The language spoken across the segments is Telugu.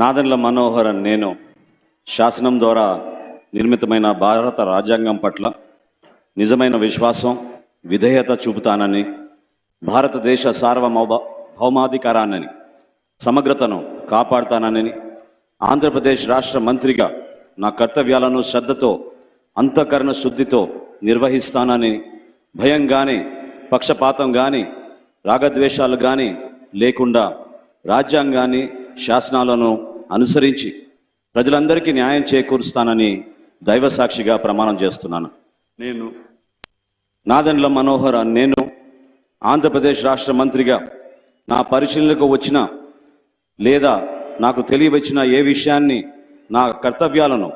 నాదెండ్ల మనోహర్ నేను శాసనం ద్వారా నిర్మితమైన భారత రాజ్యాంగం పట్ల నిజమైన విశ్వాసం విధేయత చూపుతానని, భారతదేశ భౌమాధికారాన్ని సమగ్రతను కాపాడుతానని, ఆంధ్రప్రదేశ్ రాష్ట్ర మంత్రిగా నా కర్తవ్యాలను శ్రద్ధతో అంతఃకరణ శుద్ధితో నిర్వహిస్తానని, భయం కానీ పక్షపాతం కానీ రాగద్వేషాలు కానీ లేకుండా రాజ్యాంగాన్ని శాసనాలను అనుసరించి ప్రజలందరికీ న్యాయం చేకూరుస్తానని దైవ సాక్షిగా ప్రమాణం చేస్తున్నాను. నేను నాదెండ్ల మనోహర్ నేను ఆంధ్రప్రదేశ్ రాష్ట్ర మంత్రిగా నా పరిశీలనకు వచ్చిన లేదా నాకు తెలియవచ్చిన ఏ విషయాన్ని నా కర్తవ్యాలను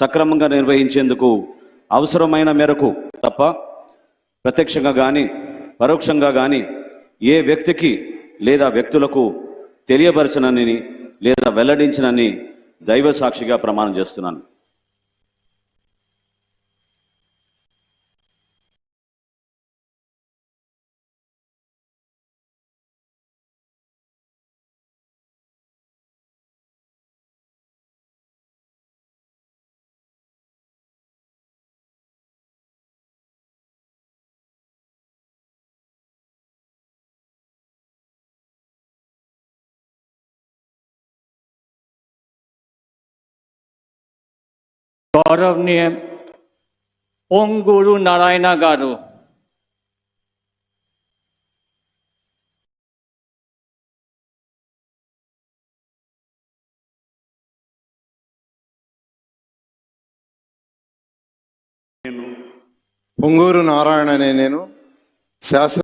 సక్రమంగా నిర్వహించేందుకు అవసరమైన మేరకు తప్ప ప్రత్యక్షంగా కానీ పరోక్షంగా కానీ ఏ వ్యక్తికి లేదా వ్యక్తులకు తెలియపరచనని లేదా వెల్లడించనని దైవ సాక్షిగా ప్రమాణం చేస్తున్నాను. गौरवनीय ओम गुरु नारायण गारू పొంగూరు నారాయణ అనే నేను శాసన